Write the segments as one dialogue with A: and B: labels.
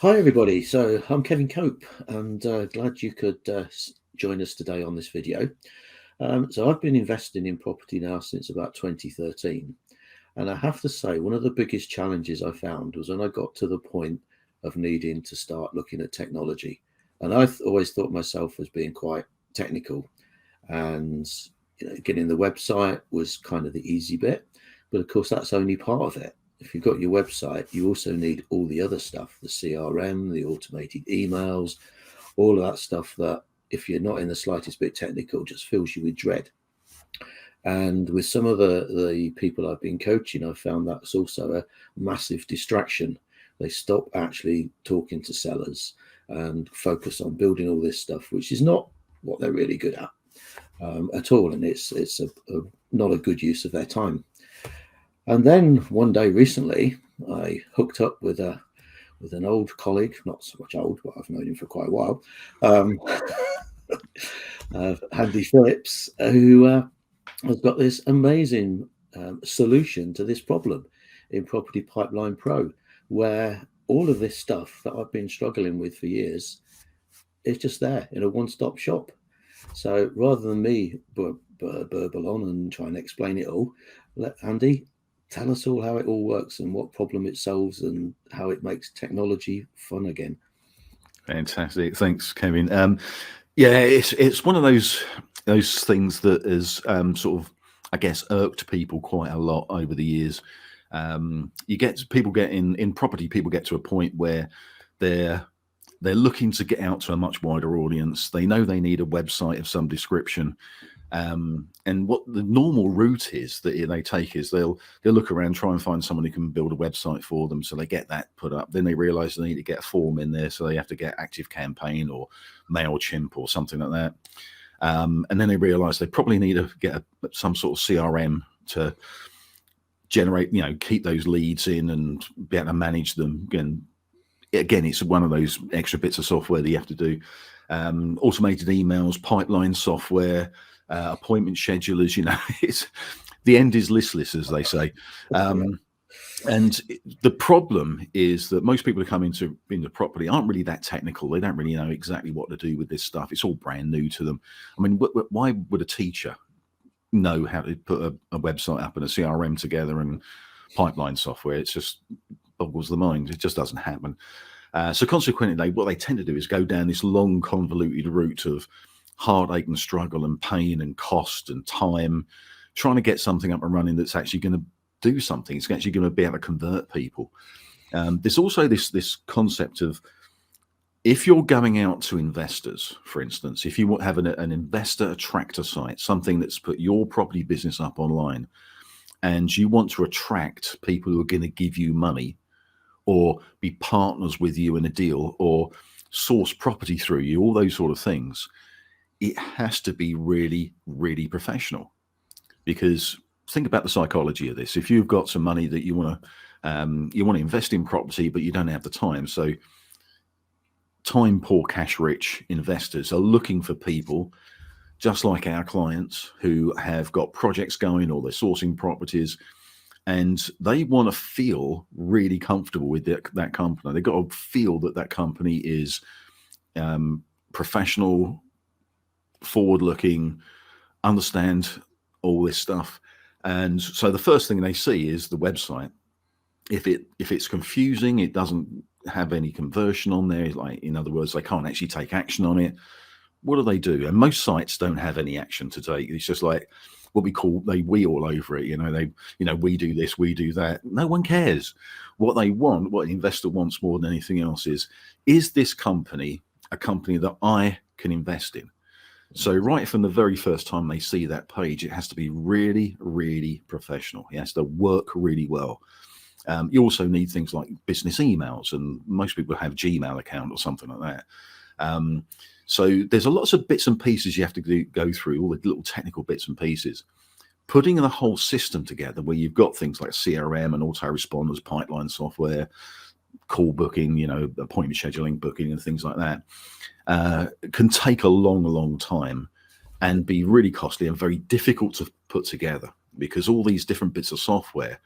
A: Hi, everybody. So I'm Kevin Cope, and glad you could join us today on this video. So I've been investing in property now since about 2013. And I have to say, one of the biggest challenges I found was when I got to the point of needing to start looking at technology. And I've always thought myself as being quite technical, and getting the website was kind of the easy bit. But of course, that's only part of it. If you've got your website, you also need all the other stuff, the CRM, the automated emails, all of that stuff that, if you're not in the slightest bit technical, just fills you with dread. And with some of the people I've been coaching, I've found that's also a massive distraction. They stop actually talking to sellers and focus on building all this stuff, which is not what they're really good at all. And it's not a good use of their time. And then one day recently, I hooked up with an old colleague, not so much old, but I've known him for quite a while, Andy Phillips, who has got this amazing solution to this problem in Property Pipeline Pro, where all of this stuff that I've been struggling with for years is just there in a one-stop shop. So rather than me burble on and try and explain it all, let Andy tell us all how it all works and what problem it solves and how it makes technology fun again.
B: Fantastic. Thanks, Kevin. Yeah, it's one of those things that has sort of, I guess, irked people quite a lot over the years. You get people get in property, people get to a point where they're looking to get out to a much wider audience. They know they need a website of some description. And what the normal route is that they take is they'll look around, try and find someone who can build a website for them. So they get that put up. Then they realize they need to get a form in there. So they have to get ActiveCampaign or MailChimp or something like that. And then they realize they probably need to get some sort of CRM to generate, keep those leads in and be able to manage them. And again, it's one of those extra bits of software that you have to do. Automated emails, pipeline software, appointment schedulers, it's the end is listless, as they say. And the problem is that most people who come into property aren't really that technical. They don't really know exactly what to do with this stuff. It's all brand new to them. I mean, why would a teacher know how to put a website up and a CRM together and pipeline software? It's just boggles the mind. It just doesn't happen. So consequently, what they tend to do is go down this long, convoluted route of heartache and struggle and pain and cost and time, trying to get something up and running that's actually going to do something. It's actually going to be able to convert people. There's also this concept of, if you're going out to investors, for instance, if you have an investor attractor site, something that's put your property business up online, and you want to attract people who are going to give you money or be partners with you in a deal or source property through you, all those sort of things, it has to be really, really professional. Because think about the psychology of this. If you've got some money that you want to invest in property, but you don't have the time. So time poor, cash rich investors are looking for people just like our clients who have got projects going or they're sourcing properties, and they want to feel really comfortable with that company. They've got to feel that company is professional, forward-looking, understand all this stuff. And so the first thing they see is the website. If it's confusing, it doesn't have any conversion on there, like, in other words, they can't actually take action on it, what do? And most sites don't have any action to take. It's just like what we call, they all over it. We do this, we do that. No one cares. What they want, what an investor wants more than anything else is this company a company that I can invest in? So right from the very first time they see that page, it has to be really, really professional. It has to work really well. You also need things like business emails, and most people have Gmail account or something like that. So there's lots of bits and pieces you have to go through, all the little technical bits and pieces. Putting the whole system together where you've got things like CRM and autoresponders, pipeline software, call booking, appointment scheduling, booking and things like that, can take a long time and be really costly and very difficult to put together, because all these different bits of software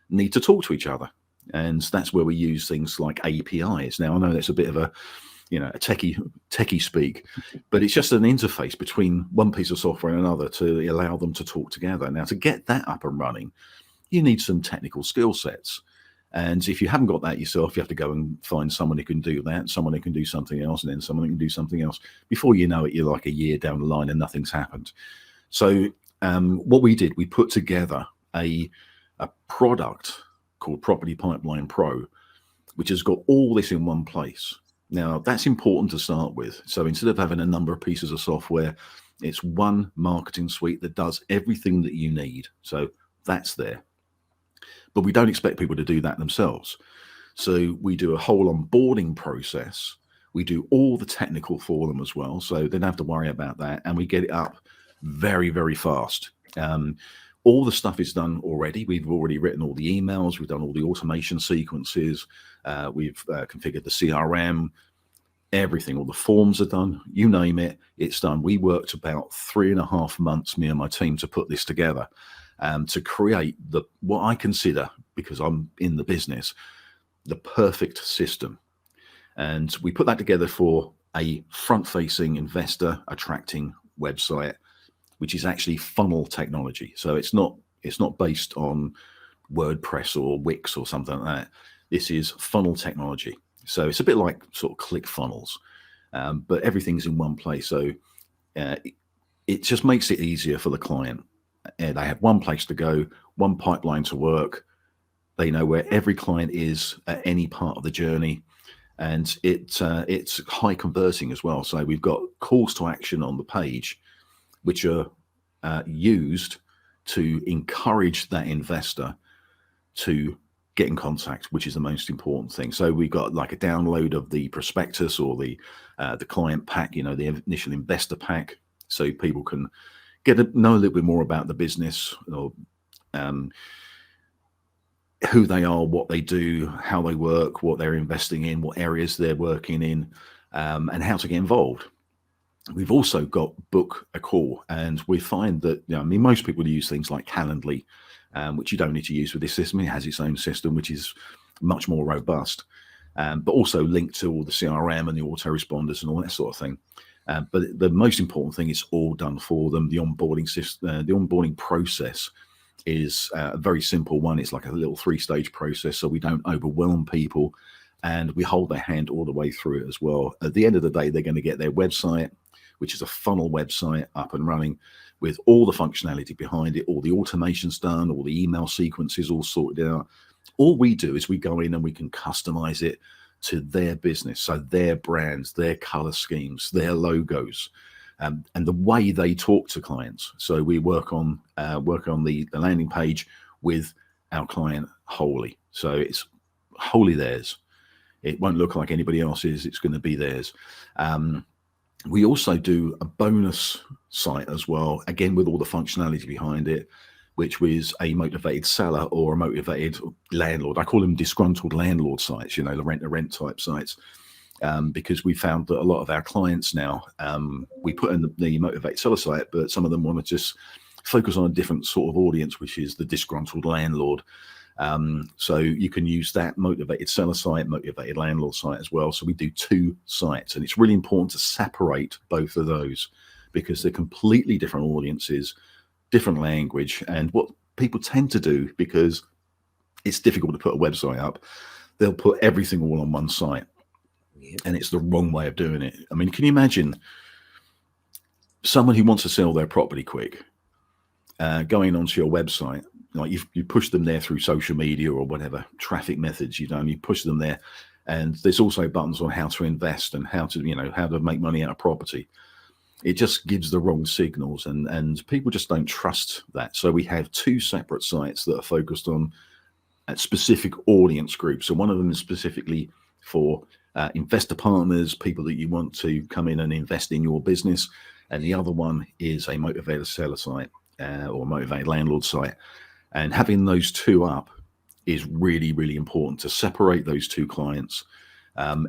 B: need to talk to each other. And that's where we use things like APIs. Now, I know that's a bit of a techie speak, but it's just an interface between one piece of software and another to allow them to talk together. Now, to get that up and running, you need some technical skill sets. And if you haven't got that yourself, you have to go and find someone who can do that, someone who can do something else, and then someone who can do something else. Before you know it, you're like a year down the line and nothing's happened. So what we did, we put together a product called Property Pipeline Pro, which has got all this in one place. Now, that's important to start with. So instead of having a number of pieces of software, it's one marketing suite that does everything that you need. So that's there. But we don't expect people to do that themselves. So we do a whole onboarding process. We do all the technical for them as well. So they don't have to worry about that. And we get it up very, very fast. All the stuff is done already. We've already written all the emails. We've done all the automation sequences. We've configured the CRM, everything. All the forms are done. You name it, it's done. We worked about 3.5 months, me and my team, to put this together, to create what I consider, because I'm in the business, the perfect system. And we put that together for a front-facing, investor-attracting website, which is actually funnel technology. So it's not based on WordPress or Wix or something like that. This is funnel technology. So it's a bit like sort of ClickFunnels, but everything's in one place. So it just makes it easier for the client. They have one place to go, one pipeline to work. They know where every client is at any part of the journey. And it's high converting as well. So we've got calls to action on the page, which are used to encourage that investor to get in contact, which is the most important thing. So we've got like a download of the prospectus or the client pack, the initial investor pack, so people can get to know a little bit more about the business, or who they are, what they do, how they work, what they're investing in, what areas they're working in, and how to get involved. We've also got book a call, and we find that, most people use things like Calendly, which you don't need to use with this system. It has its own system, which is much more robust, but also linked to all the CRM and the autoresponders and all that sort of thing. But the most important thing is all done for them. The onboarding system, the onboarding process is a very simple one. It's like a little 3-stage process, so we don't overwhelm people, and we hold their hand all the way through it as well. At the end of the day, they're going to get their website, which is a funnel website, up and running with all the functionality behind it, all the automation's done, all the email sequences all sorted out. All we do is we go in and we can customize it to their business, so their brands, their color schemes, their logos, and the way they talk to clients. So we work on the landing page with our client wholly. So it's wholly theirs. It won't look like anybody else's. It's going to be theirs. We also do a bonus site as well, again with all the functionality behind it, which was a motivated seller or a motivated landlord. I call them disgruntled landlord sites, the rent-to-rent type sites, because we found that a lot of our clients now, we put in the motivated seller site, but some of them want to just focus on a different sort of audience, which is the disgruntled landlord. So you can use that motivated seller site, motivated landlord site as well. So we do 2 sites, and it's really important to separate both of those because they're completely different audiences, different language. And what people tend to do, because it's difficult to put a website up, they'll put everything all on one site. Yep. And it's the wrong way of doing it. I mean, can you imagine someone who wants to sell their property quick, going onto your website? Like you push them there through social media or whatever traffic methods, you push them there, and there's also buttons on how to invest and how to make money out of property. It just gives the wrong signals, and people just don't trust that. So we have 2 separate sites that are focused on specific audience groups. So one of them is specifically for investor partners, people that you want to come in and invest in your business, and the other one is a motivated seller site or motivated landlord site. And having those 2 up is really, really important to separate those 2 clients.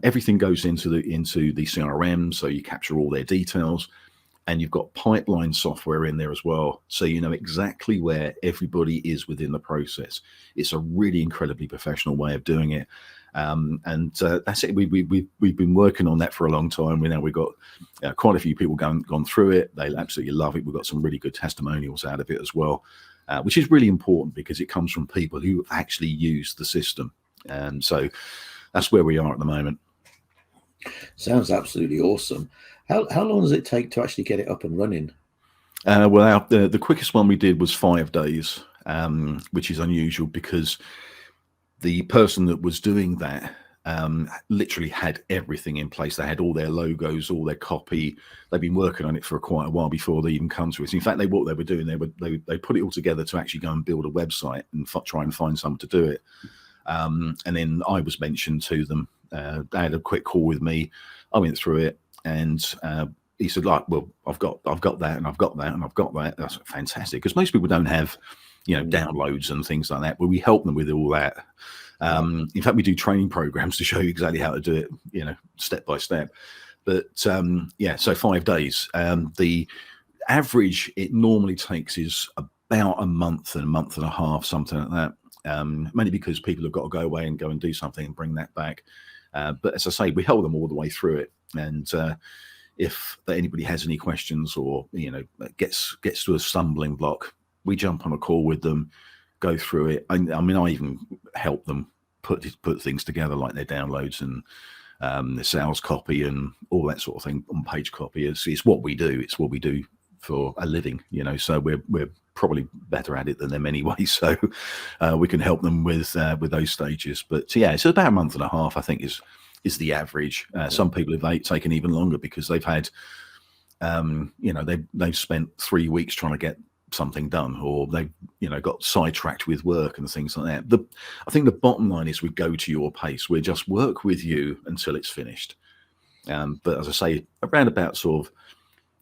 B: Everything goes into the CRM, so you capture all their details. and you've got pipeline software in there as well, so you know exactly where everybody is within the process. It's a really incredibly professional way of doing it, and that's it. We've been working on that for a long time. We've got quite a few people gone through it. They absolutely love it. We've got some really good testimonials out of it as well, which is really important because it comes from people who actually use the system, and so that's where we are at the moment.
A: Sounds absolutely awesome. How long does it take to actually get it up and running?
B: Well, the quickest one we did was 5 days, which is unusual because the person that was doing that literally had everything in place. They had all their logos, all their copy. They've been working on it for quite a while before they even come to us. In fact, what they were doing, they put it all together to actually go and build a website and try and find someone to do it. And then I was mentioned to them. They had a quick call with me. I went through it, and he said, like, well, I've got that, and I've got that, and I've got that. That's fantastic, because most people don't have, you know, downloads and things like that, but we help them with all that. In fact, we do training programs to show you exactly how to do it, you know, step by step. But yeah, so 5 days. The average it normally takes is about a month and a half, something like that. Mainly because people have got to go away and go and do something and bring that back. But as I say, we help them all the way through it. And if anybody has any questions, or, you know, gets to a stumbling block, we jump on a call with them, go through it. I mean, I even help them put things together, like their downloads and the sales copy and all that sort of thing, on page copy. It's what we do. It's what we do for a living, you know. So we're probably better at it than them anyway. So we can help them with those stages. But yeah, it's about a month and a half, I think, is the average. Some people have taken even longer because they've had, you know, they've spent 3 weeks trying to get something done, or they've, you know, got sidetracked with work and things like that. I think the bottom line is we go to your pace. We just work with you until it's finished. But as I say, around about sort of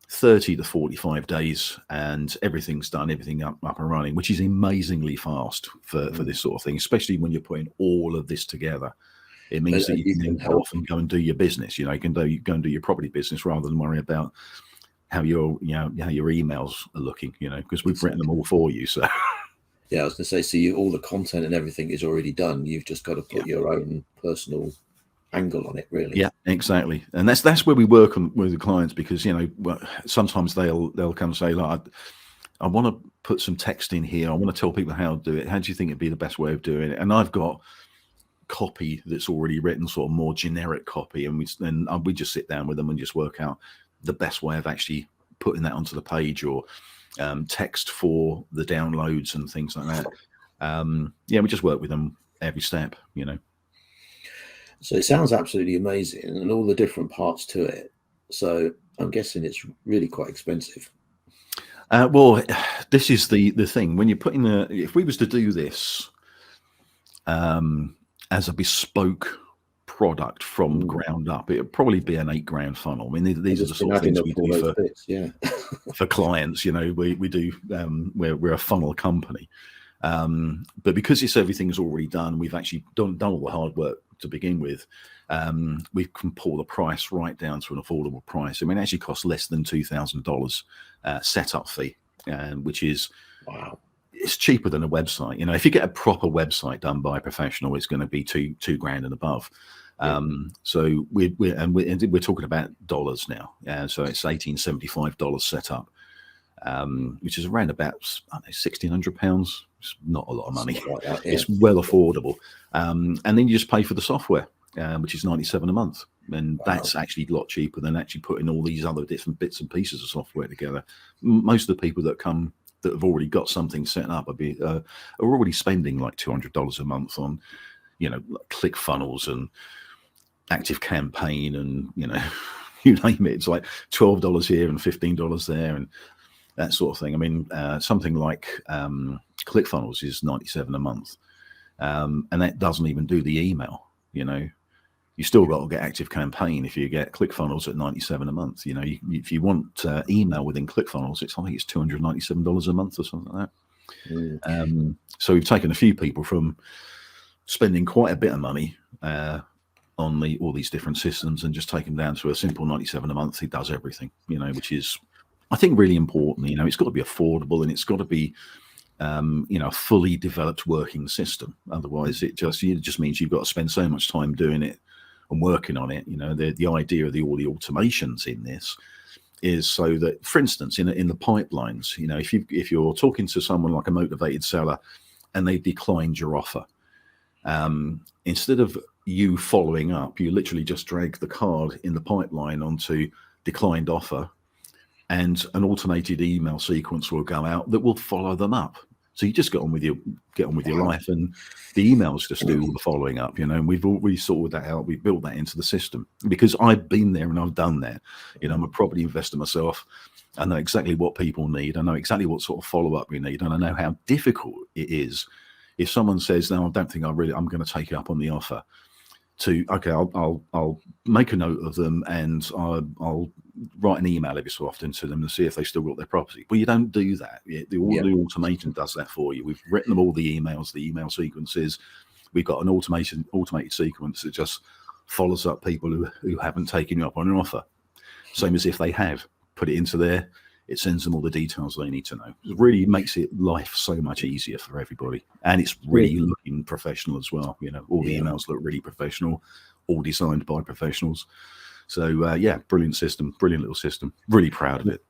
B: 30 to 45 days, and everything's done, everything up and running, which is amazingly fast for this sort of thing, especially when you're putting all of this together. It means that you can go off and go and do your business. You know, you can go and do your property business rather than worry about how your emails are looking, you know, because we've written them all for you. So
A: yeah, I was going to say, so all the content and everything is already done. You've just got to put your own personal angle on it, really.
B: Yeah, exactly. And that's where we work with the clients, because, you know, sometimes they'll come and say, like, I want to put some text in here. I want to tell people how to do it. How do you think it'd be the best way of doing it? And I've got copy that's already written, sort of more generic copy, and we just sit down with them and just work out the best way of actually putting that onto the page, or text for the downloads and things like that. Yeah, we just work with them every step, you know.
A: So it sounds absolutely amazing, and all the different parts to it. So I'm guessing it's really quite expensive.
B: Well, this is the thing. When you're putting if we was to do this as a bespoke product from ground up, it'd probably be an $8,000 funnel. I mean, these are the sort of things we do for clients. You know, we do. We're a funnel company, but because everything's already done, we've actually done all the hard work to begin with. We can pull the price right down to an affordable price. I mean, it actually costs less than $2,000 setup fee, which is
A: wow.
B: It's cheaper than a website. You know, if you get a proper website done by a professional, it's going to be $2,000 and above. So we're talking about dollars now. So it's $1,875 setup, which is around about, I don't know, £1,600. It's not a lot of money. Like that, yeah. It's well affordable. And then you just pay for the software, which is $97 a month. And that's actually a lot cheaper than actually putting all these other different bits and pieces of software together. Most of the people that have already got something set up are already spending like $200 a month on, you know, click funnels and active campaign, and, you know, you name it. It's like $12 here and $15 there and that sort of thing. I mean, something like ClickFunnels is $97 a month, and that doesn't even do the email. You know, you still got to get active campaign if you get ClickFunnels at $97 a month. You know, if you want email within ClickFunnels, I think it's $297 a month or something like that. So we've taken a few people from spending quite a bit of money on all these different systems and just taken down to a simple $97 a month. He does everything, you know, which is I think really important, it's got to be affordable, and it's got to be, a fully developed working system. Otherwise, it just means you've got to spend so much time doing it and working on it. The idea of all the automations in this is so that, for instance, in the pipelines, if you're talking to someone like a motivated seller and they declined your offer, instead of you following up, you literally just drag the card in the pipeline onto declined offer, and an automated email sequence will go out that will follow them up. So you just get on with your life, and the emails just do all the following up, and we sorted that out. We built that into the system because I've been there and I've done that. I'm a property investor myself. I know exactly what people need. I know exactly what sort of follow-up we need, and I know how difficult it is if someone says, "No, I don't think I'm going to take it up on the offer." I'll make a note of them, and I'll write an email every so often to them to see if they still got their property. Well, you don't do that. The automation does that for you. We've written them all the emails, the email sequences. We've got an automated sequence that just follows up people who haven't taken you up on an offer. Same as if they have. Put it into there. It sends them all the details they need to know. It really makes life so much easier for everybody. And it's really looking professional as well. All the emails look really professional, all designed by professionals. So, brilliant system, brilliant little system. Really proud of it.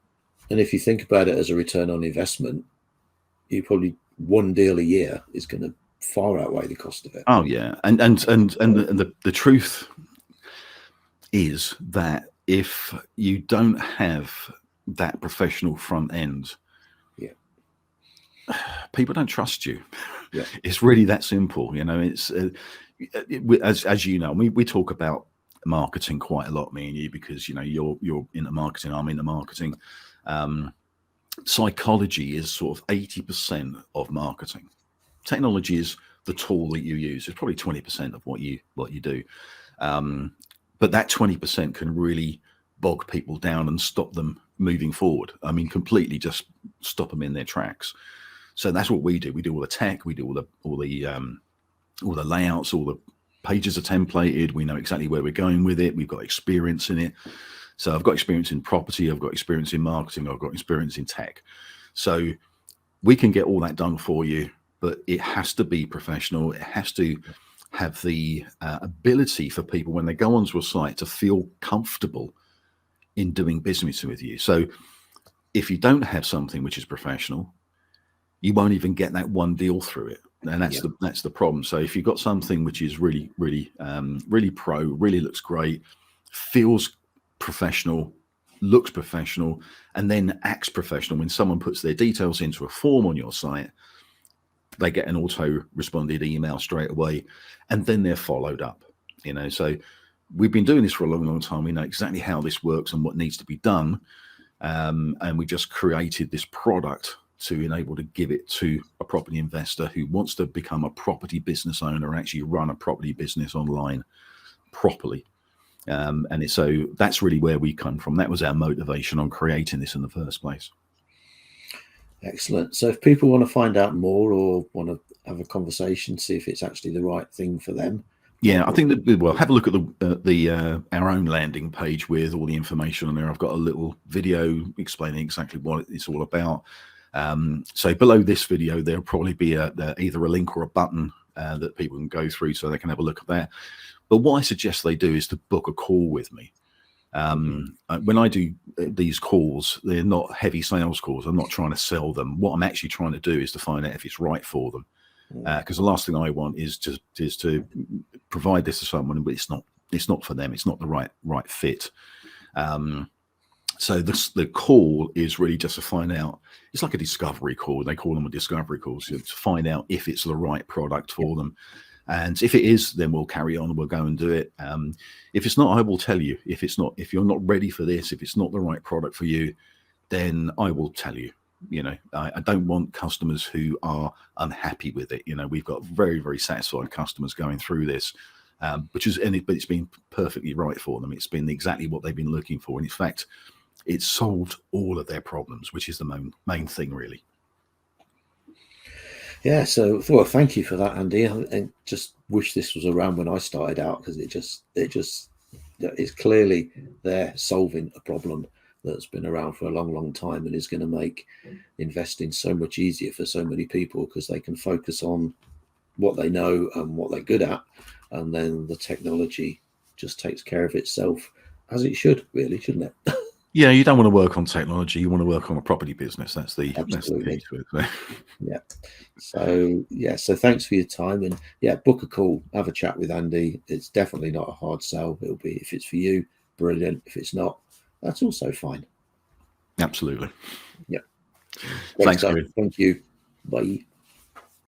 A: And if you think about it as a return on investment, you probably one deal a year is going to far outweigh the cost of it.
B: Oh, yeah. And the truth is that if you don't have that professional front end, people don't trust you. It's really that simple. It's as you know, we talk about marketing quite a lot, me and you, because you're into marketing, I'm into marketing. Psychology is sort of 80% of marketing. Technology is the tool that you use. It's probably 20% of what you do, but that 20% can really bog people down and stop them moving forward. I mean, completely just stop them in their tracks. So that's what we do. We do all the tech. We do all the layouts. All the pages are templated. We know exactly where we're going with it. We've got experience in it. So I've got experience in property. I've got experience in marketing. I've got experience in tech. So we can get all that done for you, but it has to be professional. It has to have the ability for people when they go onto a site to feel comfortable in doing business with you. So if you don't have something which is professional, you won't even get that one deal through it. And that's the problem. So if you've got something which is really pro, really looks great, feels professional, looks professional, and then acts professional, when someone puts their details into a form on your site, they get an auto responded email straight away, and then they're followed up. So we've been doing this for a long time. We know exactly how this works and what needs to be done. And we just created this product to enable to give it to a property investor who wants to become a property business owner, actually run a property business online properly. So that's really where we come from. That was our motivation on creating this in the first place.
A: Excellent. So if people want to find out more or want to have a conversation, see if it's actually the right thing for them.
B: Yeah, I think that have a look at our own landing page with all the information on there. I've got a little video explaining exactly what it's all about. So below this video, there'll probably be either a link or a button that people can go through so they can have a look at that. But what I suggest they do is to book a call with me. When I do these calls, they're not heavy sales calls. I'm not trying to sell them. What I'm actually trying to do is to find out if it's right for them. Because the last thing I want is to provide this to someone, but it's not for them. It's not the right fit. So the call is really just to find out. It's like a discovery call. They call them a discovery call, so to find out if it's the right product for them. And if it is, then we'll carry on. We'll go and do it. If it's not, I will tell you. If you're not ready for this, if it's not the right product for you, then I will tell you. I don't want customers who are unhappy with it. We've got very, very satisfied customers going through this, but it's been perfectly right for them. It's been exactly what they've been looking for. And in fact, it's solved all of their problems, which is the main thing, really.
A: Yeah. So, well, thank you for that, Andy. I just wish this was around when I started out, because it's clearly they're solving a problem that's been around for a long, long time and is going to make investing so much easier for so many people, because they can focus on what they know and what they're good at, and then the technology just takes care of itself, as it should, really, shouldn't it?
B: Yeah, you don't want to work on technology. You want to work on a property business. That's the
A: Absolutely.
B: key to it. So.
A: Yeah. So thanks for your time, and book a call, have a chat with Andy. It's definitely not a hard sell. It'll be, if it's for you, brilliant. If it's not, that's also fine.
B: Absolutely.
A: Yeah.
B: Thanks, Kevin.
A: Thank you. Bye.